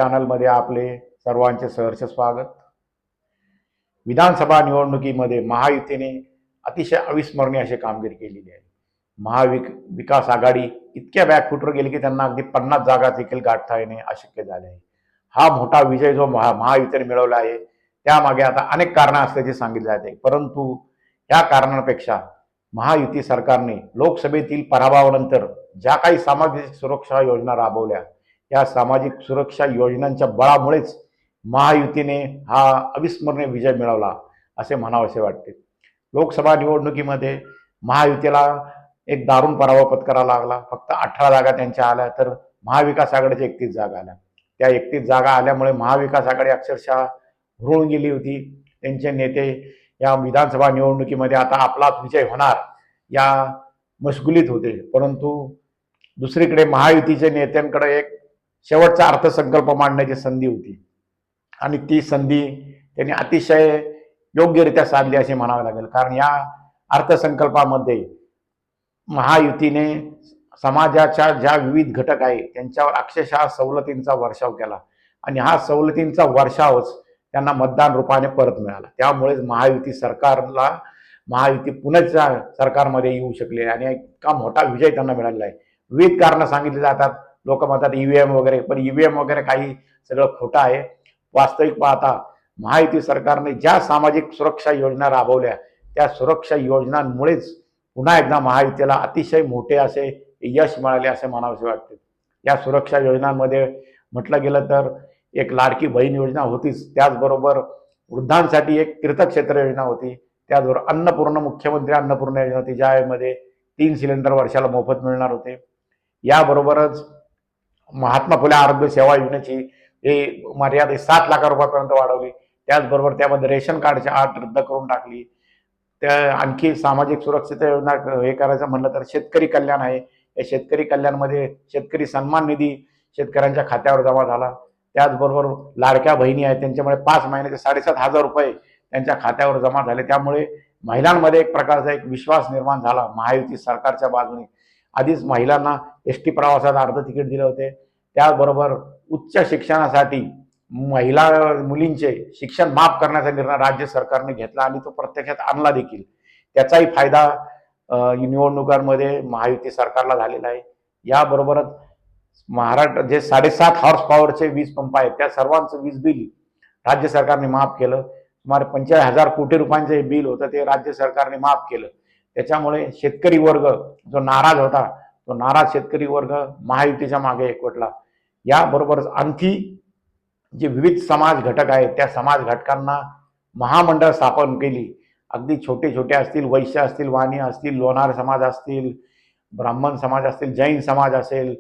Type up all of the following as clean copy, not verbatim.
चॅनलमध्ये आपले सर्वांचे सहर्ष स्वागत। विधानसभा निवडणुकीमध्ये महायुतीने अतिशय अविस्मरणीय अशी कामगिरी केलेली आहे। महाविकास आघाडी इतक्या बॅकफुटवर गेली की त्यांना अगदी 50 जागा देखील गाठता येणे अशक्य झाले आहे। हा मोठा विजय जो महायुतीने मिळवला आहे त्यामागे आता अनेक कारणं असल्याचे सांगितले जाते, परंतु या कारणांपेक्षा महायुती सरकारने लोकसभेतील पराभवानंतर ज्या काही सामाजिक सुरक्षा योजना राबवल्या, या सामाजिक सुरक्षा योजनांच्या बळामुळेच महायुतीने हा अविस्मरणीय विजय मिळवला असे म्हणावेसे वाटते। लोकसभा निवडणुकीमध्ये महायुतीला एक दारुण पराभव पत्करावा लागला। फक्त 18 जागा त्यांच्या आल्या, तर महाविकास आघाडीच्या 31 जागा आल्या। त्या 31 जागा आल्यामुळे महाविकास आघाडी अक्षरशः हुरळून गेली होती। त्यांचे नेते या विधानसभा निवडणुकीमध्ये आता आपलाच विजय होणार या मशगुलीत होते, परंतु दुसरीकडे महायुतीच्या नेत्यांकडे एक शेवटचा अर्थसंकल्प मांडण्याची संधी होती आणि ती संधी त्यांनी अतिशय योग्यरित्या साधली असे म्हणावे लागेल। कारण या अर्थसंकल्पामध्ये महायुतीने समाजाच्या ज्या विविध घटक आहे त्यांच्यावर अक्षरशः सवलतींचा वर्षाव केला आणि हा सवलतींचा वर्षावच त्यांना मतदान रूपाने परत मिळाला। त्यामुळेच महायुती पुण्याच्या सरकारमध्ये येऊ शकले आणि इतका मोठा विजय त्यांना मिळालेला आहे। विविध कारणं सांगितली जातात, लोक म्हणतात ईव्हीएम वगैरे, पण ईव्हीएम वगैरे काही सगळं खोटं आहे। वास्तविक पाहता महायुती सरकारने ज्या सामाजिक सुरक्षा योजना राबवल्या त्या सुरक्षा योजनांमुळेच पुन्हा एकदा महायुतीला अतिशय मोठे असे यश मिळाले असे म्हणावेसे वाटते। या सुरक्षा योजनांमध्ये म्हटलं गेलं तर एक लाडकी बहीण योजना होतीच, त्याचबरोबर वृद्धांसाठी एक तीर्थक्षेत्र योजना होती, त्याचबरोबर मुख्यमंत्री अन्नपूर्णा योजना होती, ज्यामध्ये 3 सिलेंडर वर्षाला मोफत मिळणार होते। याबरोबरच महात्मा फुले आरोग्य सेवा योजनेची मर्यादा 7 लाख रुपयापर्यंत वाढवली। त्याचबरोबर त्यामध्ये रेशन कार्डची अट रद्द करून टाकली। त्या आणखी सामाजिक सुरक्षित योजना हे करायचं म्हणलं तर शेतकरी कल्याण आहे। या शेतकरी कल्याणमध्ये शेतकरी सन्मान निधी शेतकऱ्यांच्या खात्यावर जमा झाला। त्याचबरोबर लाडक्या बहिणी आहेत, त्यांच्यामुळे 5 महिन्याचे 7,500 रुपये त्यांच्या खात्यावर जमा झाले। त्यामुळे महिलांमध्ये एक प्रकारचा एक विश्वास निर्माण झाला महायुती सरकारच्या बाजूने। आधीच महिलांना एसटी प्रवासात अर्ध तिकीट दिले होते। त्याचबरोबर उच्च शिक्षणासाठी मुलींचे शिक्षण माफ करण्याचा निर्णय राज्य सरकारने घेतला आणि तो प्रत्यक्षात आणला देखील। त्याचाही फायदा निवडणुकांमध्ये महायुती सरकारला झालेला आहे। याबरोबरच महाराष्ट्र जे 7.5 हॉर्स पॉवरचे वीज पंप आहेत त्या सर्वांचं वीज बिल राज्य सरकारने माफ केलं। सुमारे 45,000 कोटी रुपयांचे बिल होतं ते राज्य सरकारने माफ केलं। त्याच्यामुळे शेतकरी वर्ग जो नाराज होता तो नाराज शेतकरी वर्ग महायुतीच्या मागे एकवटला। याबरोबरच आणखी जे विविध समाज घटक आहेत त्या समाज घटकांना महामंडळ स्थापन केली। अगदी छोटे छोटे असतील, वैश्य असतील, वाणी असतील, लोणार समाज असतील, ब्राह्मण समाज असतील, जैन समाज असेल,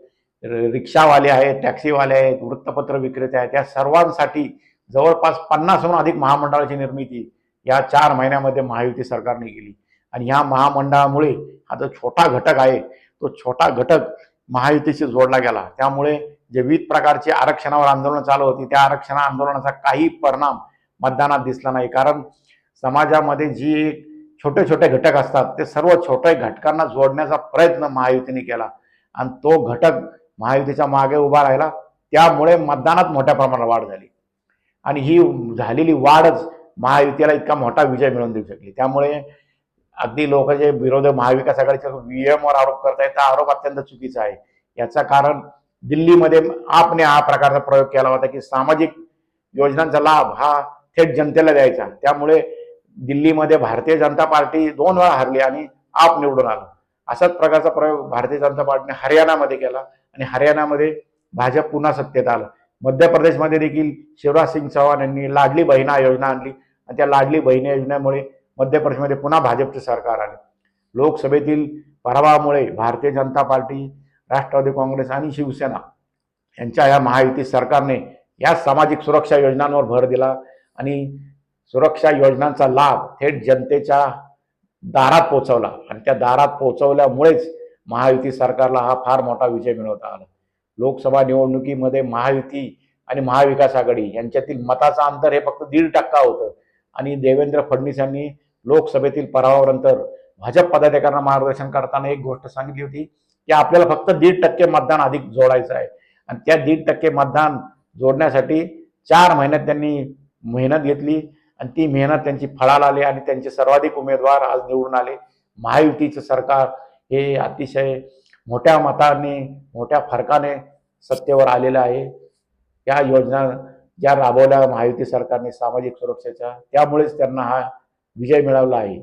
रिक्षावाले आहेत, टॅक्सीवाले आहेत, वृत्तपत्र विक्रेते आहेत, या सर्वांसाठी जवळपास 50हून अधिक महामंडळाची निर्मिती या 4 महिन्यामध्ये महायुती सरकारने केली। आणि या महामंडळामुळे हा जो छोटा घटक आहे तो छोटा घटक महायुतीशी जोडला गेला। त्यामुळे जे विविध प्रकारची आरक्षणावर आंदोलन चालू होती त्या आंदोलनाचा काही परिणाम मतदानात दिसला नाही, कारण समाजामध्ये जी छोटे छोटे घटक असतात ते सर्व छोट्या घटकांना जोडण्याचा प्रयत्न महायुतीने केला आणि तो घटक महायुतीच्या मागे उभा राहिला। त्यामुळे मतदानात मोठ्या प्रमाणात वाढ झाली आणि ही झालेली वाढच महायुतीला इतका मोठा विजय मिळवून देऊ शकली। त्यामुळे अगदी लोक जे विरोधी महाविकास आघाडीच्या ईव्हीएमवर आरोप करतायत हा आरोप अत्यंत चुकीचा आहे। याचं कारण दिल्लीमध्ये आपने हा प्रकारचा प्रयोग केला होता की सामाजिक योजनांचा लाभ हा थेट जनतेला द्यायचा। त्यामुळे दिल्लीमध्ये भारतीय जनता पार्टी 2 वेळा हरली आणि आप निवडून आलं। असाच प्रकारचा प्रयोग भारतीय जनता पार्टीने हरियाणामध्ये केला आणि हरियाणामध्ये भाजप पुन्हा सत्तेत आलं। मध्य प्रदेशमध्ये देखील शिवराज सिंग चौहान यांनी लाडली बहिणा योजना आणली आणि त्या लाडली बहिणी योजनेमुळे मध्य प्रदेशमध्ये पुन्हा भाजपचे सरकार आले। लोकसभेतील पराभवामुळे भारतीय जनता पार्टी, राष्ट्रवादी काँग्रेस आणि शिवसेना यांच्या या महायुती सरकारने या सामाजिक सुरक्षा योजनांवर भर दिला आणि सुरक्षा योजनांचा लाभ थेट जनतेच्या दारात पोहोचवला आणि त्या दारात पोहोचवल्यामुळेच महायुती सरकारला हा फार मोठा विजय मिळवता आला। लोकसभा निवडणुकीमध्ये महायुती आणि महाविकास आघाडी यांच्यातील मताचं अंतर हे फक्त 1.5% होतं आणि देवेंद्र फडणवीस यांनी लोकसभेतील पराभवानंतर भाजप पदाधिकाऱ्यांना मार्गदर्शन करताना एक गोष्ट सांगितली होती की आपल्याला फक्त 1.5% मतदान अधिक जोडायचं आहे आणि त्या 1.5% मतदान जोडण्यासाठी 4 महिन्यात त्यांनी मेहनत घेतली आणि ती मेहनत त्यांची फळाला आली आणि त्यांचे सर्वाधिक उमेदवार आज निवडून आले. महायुतीचं सरकार हे अतिशय मोठ्या मताने, मोठ्या फरकाने सत्तेवर आलेलं आहे. या योजना ज्या राबवल्या महायुती सरकारने सामाजिक सुरक्षेच्या, त्यामुळेच त्यांना हा विजय मिळवला आहे.